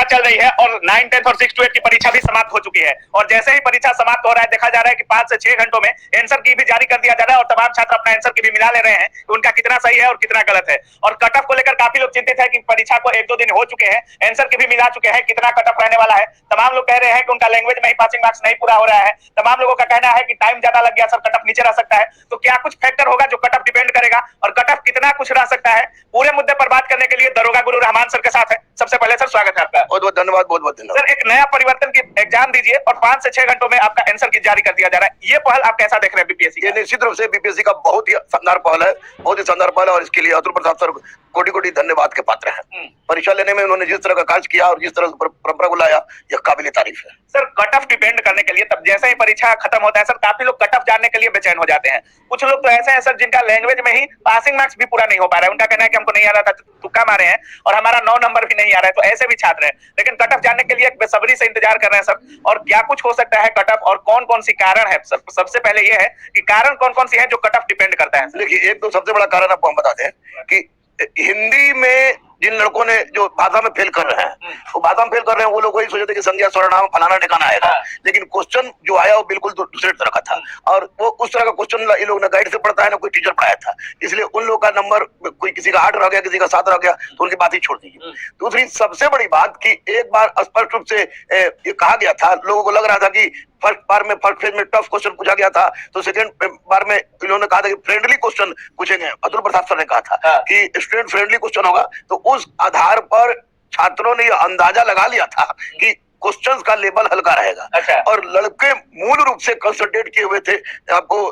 परीक्षा चल रही है और 9, 10 और 6 to 8 की परीक्षा भी समाप्त हो चुकी है और जैसे ही परीक्षा समाप्त हो रहा है देखा जा रहा है कि 5 से 6 घंटों में आंसर की भी जारी कर दिया जा रहा है और तमाम छात्र अपना आंसर की भी मिला ले रहे हैं कि उनका कितना सही है और कितना गलत है। और कट ऑफ को लेकर काफी लोग चिंतित है कि परीक्षा को 1-2 दिन हो चुके हैं, आंसर की भी मिला चुके हैं, कितना कट ऑफ रहने वाला है। तमाम लोग कह रहे हैं कि उनका लैंग्वेज में ही पासिंग मार्क्स नहीं पूरा हो रहा है। तमाम लोगों का कहना है कि टाइम ज्यादा लग गया सर, कट ऑफ नीचे रह सकता है। तो क्या कुछ फैक्टर होगा जो कट ऑफ डिपेंड करेगा और कट ऑफ कितना कुछ रह सकता है? पूरे मुद्दे पर बात करने के लिए दरोगा गुरु रहमान सर के साथ है। सबसे पहले सर स्वागत है आपका। बहुत बहुत धन्यवाद, बहुत बहुत धन्यवाद सर। एक नया परिवर्तन की एग्जाम दीजिए और 5 से 6 घंटों में आपका आंसर की जारी कर दिया जा रहा है, ये पहल आप कैसा देख रहे हैं बीपीएससी? ये निश्चित रूप से बीपीएससी का बहुत ही शानदार पहल है, बहुत ही शानदार पहल है और इसके लिए अतुल प्रसाद सर कोटि कोटि धन्यवाद के पात्र हैं। परीक्षा लेने में उन्होंने जिस तरह का कार्य किया और जिस तरह से परंपरा को लाया, यह काबिल तारीफ है। सर कट ऑफ डिपेंड करने के लिए तब जैसे ही परीक्षा खत्म होता है सर, काफी लोग कट ऑफ जानने के लिए बेचैन हो जाते हैं। कुछ लोग तो ऐसे हैं सर जिनका लैंग्वेज में ही पासिंग मार्क्स भी पूरा नहीं हो पा रहा है, उनका कहना है कि हमको नहीं आ रहा था, तुक्का मारे हैं और हमारा 9 नंबर भी नहीं आ रहा है। तो ऐसे भी छात्र हैं लेकिन कट ऑफ जानने के लिए बेसब्री से इंतजार कर रहे हैं सर। और क्या कुछ हो सकता है कट ऑफ और कौन कौन सी कारण है? सबसे पहले ये है कि कारण कौन कौन सी है जो कट ऑफ डिपेंड करता है? देखिए, एक तो सबसे बड़ा कारण आपको हम बताते हैं कि हिंदी में जिन लड़कों ने जो भाषा में फेल कर रहे हैं, वो भाषा में फेल कर रहे हैं, वो लोग वही सोचते थे कि संज्ञा सर्वनाम फलाना ठिकाना आएगा, लेकिन क्वेश्चन जो आया वो बिल्कुल दूसरे तरह का था और वो उस तरह का क्वेश्चन ये लोग ना गाइड से पढ़ता है ना कोई टीचर पढ़ाया था, इसलिए उन लोगों का नंबर कोई किसी का 8 रह गया, किसी का 7 रह गया, तो उनकी बात ही छोड़ दीजिए। दूसरी सबसे बड़ी बात कि एक बार स्पष्ट रूप से ये कहा गया था, लोगों को लग रहा था कि फर्स्ट फेज में टफ क्वेश्चन पूछा गया था, तो सेकंड बार में इन्होंने कहा था कि फ्रेंडली क्वेश्चन पूछेंगे। अतुल प्रसाद सर ने कहा था कि स्टूडेंट फ्रेंडली क्वेश्चन होगा, तो उस आधार पर छात्रों ने यह अंदाजा लगा लिया था कि क्वेश्चंस का लेवल हल्का रहेगा। और लड़के मूल रूप से कंसंट्रेट किए हुए थे, आपको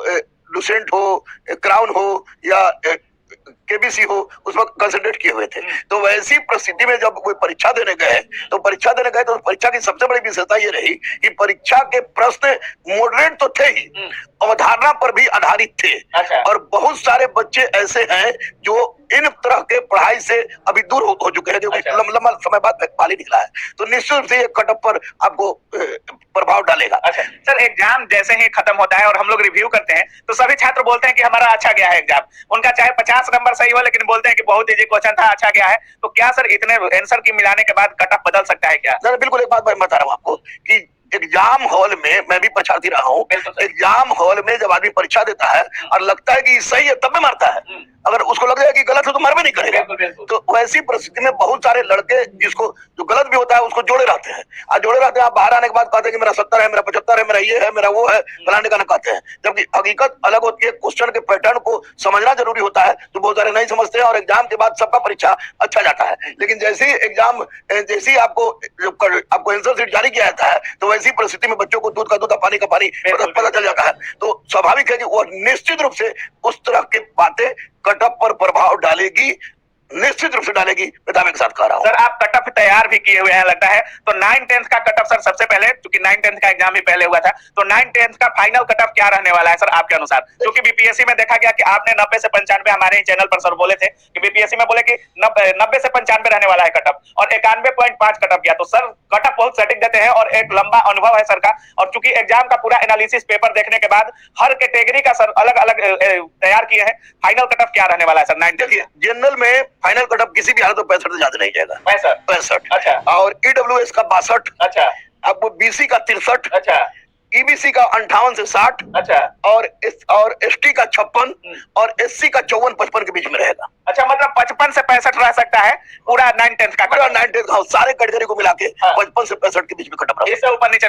लुसेंट हो, क्राउन हो या केबीसी हो, उस वक्त कंसंट्रेट किए हुए थे। तो वैसी परिस्थिति में जब कोई परीक्षा देने गए तो परीक्षा की सबसे बड़ी विशेषता ये रही कि परीक्षा के प्रश्न मॉडरेट तो थे ही, अवधारणा पर भी आधारित थे। और बहुत सारे बच्चे ऐसे हैं जो इन तरह के पढ़ाई से अभी दूर हो चुके हैं, जो लंबा समय बाद पाली निकला है। तो निश्चित रूप से ये कट ऑफ पर आपको प्रभाव डालेगा। सर एग्जाम जैसे ही खत्म होता है और हम लोग रिव्यू करते हैं तो सभी छात्र बोलते हैं कि हमारा अच्छा गया है एग्जाम, उनका चाहे 50 नंबर सही हो लेकिन बोलते हैं कि बहुत इजी क्वेश्चन था, अच्छा गया है। तो क्या सर इतने आंसर की मिलाने के बाद कट ऑफ बदल सकता है क्या? सर बिल्कुल, एक बात मैं बता रहा हूँ आपको कि एग्जाम हॉल में, मैं भी परीक्षार्थी रहा हूँ, एग्जाम हॉल में जब आदमी परीक्षा देता है और लगता है कि सही है तब में मारता है, अगर उसको लग जाए कि गलत है तो मर भी नहीं करेगा। तो वैसी परिस्थिति में बहुत सारे लड़के जिसको जो गलत भी होता है उसको जोड़े रहते हैं, आप बाहर आने के बाद कहते हैं कि मेरा 70 है, मेरा 75 है, मेरा ये है, मेरा वो है, फलाने का कहते हैं, जबकि हकीकत अलग होती है। क्वेश्चन के पैटर्न को समझना जरूरी होता है, तो बहुत सारे नहीं समझते हैं और एग्जाम के बाद सबका परीक्षा अच्छा जाता है। लेकिन जैसे ही आपको आंसर शीट जारी किया जाता है तो वैसी परिस्थिति में बच्चों को दूध का दूध, पानी का पानी पता चल जाता है। तो स्वाभाविक है कि वो निश्चित रूप से उस तरह की बातें कट ऑफ पर प्रभाव डालेगी, निश्चित रूप से डालेगी, मैं दावे के साथ कह रहा हूं। सर आप कट ऑफ तैयार भी किए हुए हैं लगता है, तो 9, 10 का कट ऑफ सर सबसे पहले, क्योंकि 9, 10 का एग्जाम भी पहले हुआ था, तो 9, 10 का फाइनल कट ऑफ क्या रहने वाला है सर आपके अनुसार? क्योंकि बीपीएससी में देखा गया कि आपने 90 से 95, हमारे ही चैनल पर सर बोले थे कि बीपीएससी में बोले कि 90 से 95 रहने वाला है कट ऑफ और 91.5 कट ऑफ गया। तो सर कट ऑफ बहुत सटीक देते हैं और एक लंबा अनुभव है सर का, और चूंकि एग्जाम का पूरा एनालिसिस पेपर देखने के बाद हर कैटेगरी का सर अलग अलग तैयार किए हैं, फाइनल कट ऑफ क्या रहने वाला है सर? 9, 10 जनरल में फाइनल कट ऑफ किसी भी हालत में 65 से ज्यादा नहीं जाएगा। 65। अच्छा। और ईडब्ल्यूएस का 62। अच्छा। आपको बीसी का 63। अच्छा। ईबीसी का 58 से 60। अच्छा। और एसटी का 56 और एससी का 54-55 के बीच में रहेगा। अच्छा, मतलब 55 से 65 रह सकता है पूरा 9, 10 का? पूरा 9, 10 का सारे कैटेगरी को मिला के 55 से 65 के बीच में कट ऑफ रहेगा। इससे ऊपर नीचे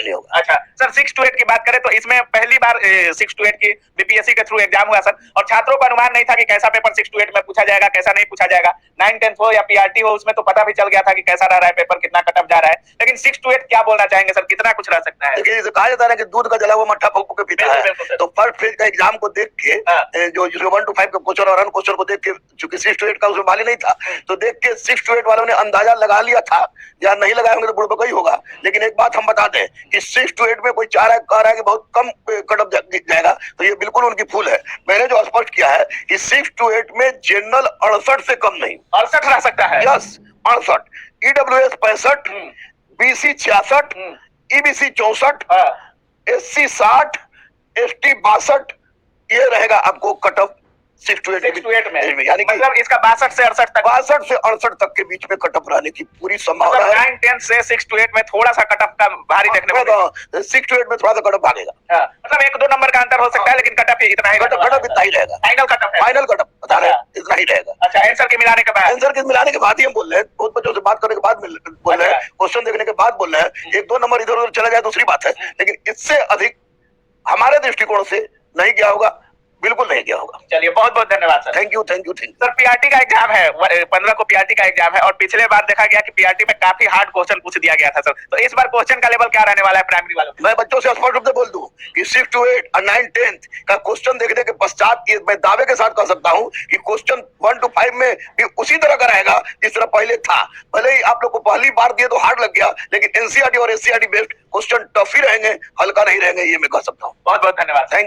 नहीं होगा। अच्छा सर, 6 to 8 की बात करें तो इसमें पहली बार 6 to 8 की बीपीएससी के थ्रू एग्जाम हुआ सर, और छात्रों का अनुमान नहीं था कि कैसा पेपर 6 to 8 में पूछा जाएगा, कैसा नहीं पूछा जाएगा। 9, 10 हो या पीआरटी हो, उसमें तो पता भी चल गया था कि कैसा रह रहा है पेपर, कितना कट ऑफ जा रहा है। लेकिन 6 to 8 क्या बोलना चाहेंगे सर, कितना कुछ रह सकता है? देखिए, कहा जाता है कि दूध का जला हुआ मट्ठा फूक के पीता है। तो फर्स्ट फेज का एग्जाम को देख के जो 1 to 5 का क्वेश्चन और क्वेश्चन को देख के, चूंकि 6 to 8 का उसमें माली नहीं था, तो देख के 6 to 8 वालों ने अंदाजा लगा लिया था, या नहीं लगाए होंगे तो बुड़बक ही होगा। लेकिन एक बात हम बता दें कि 6 to 8 में कोई कह रहा है कि बहुत कम कट ऑफ जाएगा, तो ये बिल्कुल उनकी भूल है। मैंने जो स्पष्ट किया है कि 6 to 8 में जनरल 68 से कम नहीं, 68 रह सकता है। Yes, 68, EWS 65, BC 66, EBC 64, SC 60, ST 62, ये रहेगा आपको कट ऑफ 6 to 8 6 to 8 में, यानी कि मतलब इसका 62 से 68 तक, 62 से 68 तक के बीच में कटअप रहने की पूरी संभावना मतलब है। 9, 10 से 6 to 8 में थोड़ा सा कटअप का भारी देखने को मिलेगा। 6 to 8 में थोड़ा सा कटअप भागेगा, मतलब 1-2 नंबर का अंतर हो सकता है, लेकिन कटअप इतना ही कटअप इतना ही रहेगा, फाइनल कटअप है। फाइनल कटअप बता रहे हैं इतना ही रहेगा। अच्छा, आंसर के मिलाने के बाद, आंसर के मिलाने के बाद ही हम बोल रहे हैं, बहुत बच्चों से बात करने के बाद बोल रहे हैं, क्वेश्चन देखने के बाद बोल रहे हैं। 1-2 नंबर इधर उधर चला जाए दूसरी बात है, लेकिन इससे अधिक हमारे दृष्टिकोण से नहीं गया होगा, बिल्कुल नहीं गया होगा। चलिए बहुत बहुत धन्यवाद sir. Thank you sir PRT का एग्जाम है, 15 को पीआरटी का एग्जाम है, और पिछले बार देखा गया कि पीआरटी में काफी हार्ड क्वेश्चन पूछ दिया गया था सर, तो इस बार क्वेश्चन का लेवल क्या रहने वाला है प्राइमरी वालों का? मैं बच्चों से स्पष्ट रूप से बोल दूं कि 6 to 8 और 9, 10 का क्वेश्चन देखने के पश्चात ये मैं दावे के साथ कह सकता हूं कि क्वेश्चन 1 to 5 में भी उसी तरह का रहेगा जिस तरह पहले था। भले ही आप लोग को पहली बार दिए तो हार्ड लग गया, लेकिन एनसीईआरटी और एससीईआरटी बेस्ड क्वेश्चन टफ ही रहेंगे, हल्का नहीं रहेंगे, ये मैं कह सकता हूँ। बहुत बहुत धन्यवाद। Thank you.